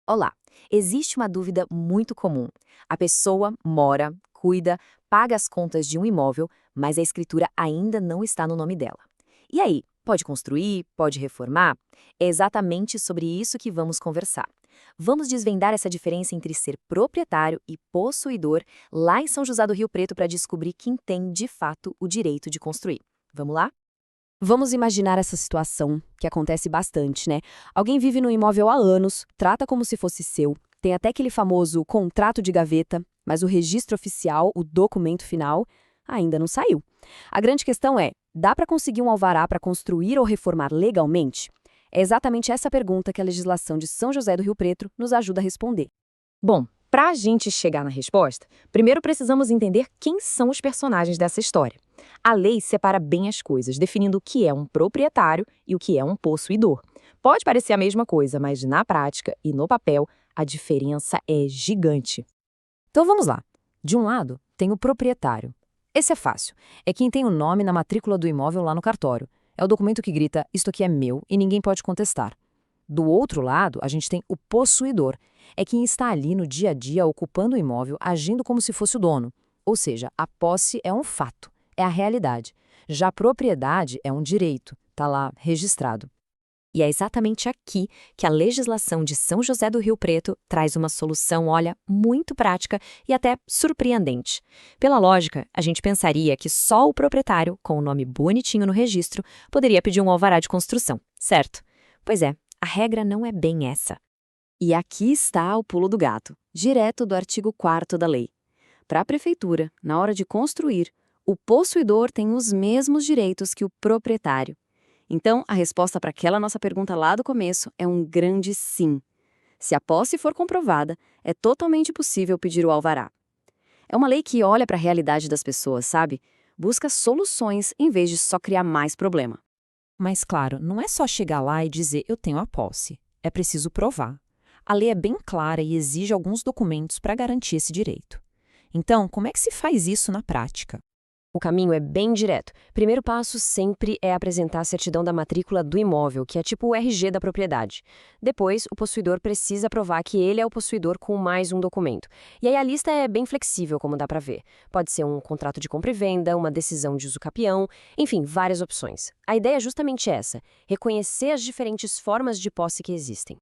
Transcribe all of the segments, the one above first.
Olá, existe uma dúvida muito comum. A pessoa mora, cuida, paga as contas de um imóvel, mas a escritura ainda não está no nome dela. E aí, pode construir, pode reformar? É exatamente sobre isso que vamos conversar. Vamos desvendar essa diferença entre ser proprietário e possuidor lá em São José do Rio Preto para descobrir quem tem, de fato, o direito de construir. Vamos lá? Vamos imaginar essa situação, que acontece bastante, né? Alguém vive no imóvel há anos, trata como se fosse seu, tem até aquele famoso contrato de gaveta, mas o registro oficial, o documento final, ainda não saiu. A grande questão é: dá para conseguir um alvará para construir ou reformar legalmente? É exatamente essa pergunta que a legislação de São José do Rio Preto nos ajuda a responder. Bom, para a gente chegar na resposta, primeiro precisamos entender quem são os personagens dessa história. A lei separa bem as coisas, definindo o que é um proprietário e o que é um possuidor. Pode parecer a mesma coisa, mas na prática e no papel, a diferença é gigante. Então vamos lá. De um lado, tem o proprietário. Esse é fácil. É quem tem o nome na matrícula do imóvel lá no cartório. É o documento que grita: isto aqui é meu e ninguém pode contestar. Do outro lado, a gente tem o possuidor. É quem está ali no dia a dia ocupando o imóvel, agindo como se fosse o dono. Ou seja, a posse é um fato, é a realidade. Já a propriedade é um direito, está lá registrado. E é exatamente aqui que a legislação de São José do Rio Preto traz uma solução, olha, muito prática e até surpreendente. Pela lógica, a gente pensaria que só o proprietário, com o nome bonitinho no registro, poderia pedir um alvará de construção, certo? Pois é, a regra não é bem essa. E aqui está o pulo do gato, direto do artigo 4º da lei. Para a prefeitura, na hora de construir, o possuidor tem os mesmos direitos que o proprietário. Então, a resposta para aquela nossa pergunta lá do começo é um grande sim. Se a posse for comprovada, é totalmente possível pedir o alvará. É uma lei que olha para a realidade das pessoas, sabe? Busca soluções em vez de só criar mais problema. Mas, claro, não é só chegar lá e dizer eu tenho a posse. É preciso provar. A lei é bem clara e exige alguns documentos para garantir esse direito. Então, como é que se faz isso na prática? O caminho é bem direto. Primeiro passo sempre é apresentar a certidão da matrícula do imóvel, que é tipo o RG da propriedade. Depois, o possuidor precisa provar que ele é o possuidor com mais um documento. E aí a lista é bem flexível, como dá para ver. Pode ser um contrato de compra e venda, uma decisão de uso capião, enfim, várias opções. A ideia é justamente essa: reconhecer as diferentes formas de posse que existem.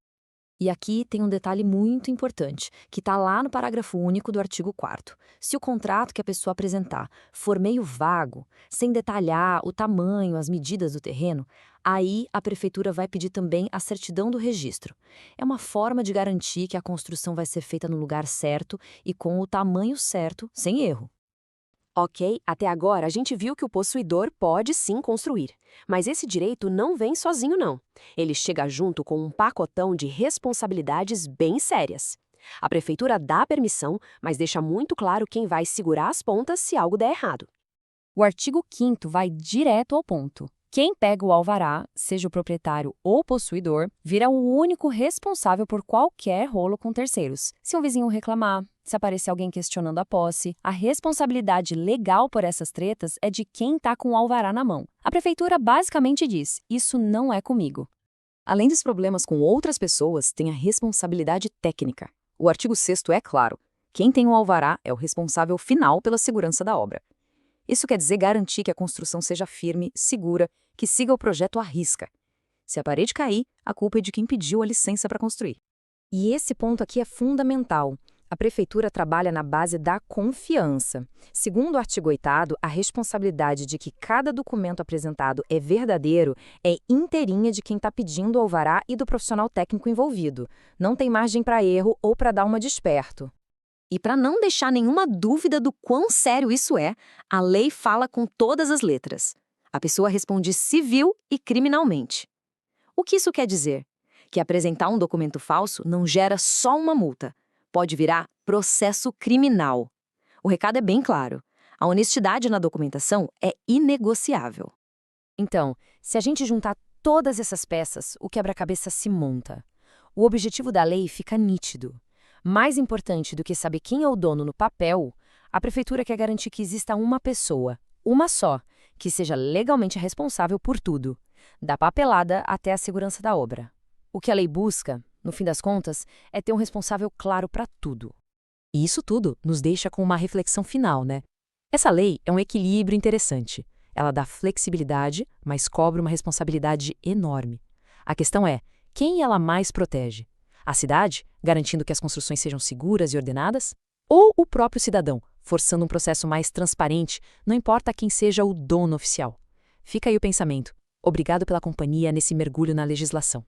E aqui tem um detalhe muito importante, que está lá no parágrafo único do artigo 4º. Se o contrato que a pessoa apresentar for meio vago, sem detalhar o tamanho, as medidas do terreno, aí a prefeitura vai pedir também a certidão do registro. É uma forma de garantir que a construção vai ser feita no lugar certo e com o tamanho certo, sem erro. Ok, até agora a gente viu que o possuidor pode sim construir, mas esse direito não vem sozinho não. Ele chega junto com um pacotão de responsabilidades bem sérias. A prefeitura dá permissão, mas deixa muito claro quem vai segurar as pontas se algo der errado. O artigo 5º vai direto ao ponto. Quem pega o alvará, seja o proprietário ou o possuidor, vira o único responsável por qualquer rolo com terceiros. Se um vizinho reclamar, se aparecer alguém questionando a posse, a responsabilidade legal por essas tretas é de quem está com o alvará na mão. A prefeitura basicamente diz: isso não é comigo. Além dos problemas com outras pessoas, tem a responsabilidade técnica. O artigo 6º é claro: quem tem o alvará é o responsável final pela segurança da obra. Isso quer dizer garantir que a construção seja firme, segura, que siga o projeto à risca. Se a parede cair, a culpa é de quem pediu a licença para construir. E esse ponto aqui é fundamental. A prefeitura trabalha na base da confiança. Segundo o artigo 8º, a responsabilidade de que cada documento apresentado é verdadeiro é inteirinha de quem está pedindo o alvará e do profissional técnico envolvido. Não tem margem para erro ou para dar uma de esperto. E para não deixar nenhuma dúvida do quão sério isso é, a lei fala com todas as letras. A pessoa responde civil e criminalmente. O que isso quer dizer? Que apresentar um documento falso não gera só uma multa. Pode virar processo criminal. O recado é bem claro. A honestidade na documentação é inegociável. Então, se a gente juntar todas essas peças, o quebra-cabeça se monta. O objetivo da lei fica nítido. Mais importante do que saber quem é o dono no papel, A prefeitura quer garantir que exista uma pessoa, uma só, que seja legalmente responsável por tudo, da papelada até a segurança da obra. O que a lei busca, no fim das contas, é ter um responsável claro para tudo. E isso tudo nos deixa com uma reflexão final, né? Essa lei é um equilíbrio interessante. Ela dá flexibilidade, mas cobra uma responsabilidade enorme. A questão é, quem ela mais protege? A cidade, garantindo que as construções sejam seguras e ordenadas? Ou o próprio cidadão, forçando um processo mais transparente, não importa quem seja o dono oficial? Fica aí o pensamento. Obrigado pela companhia nesse mergulho na legislação.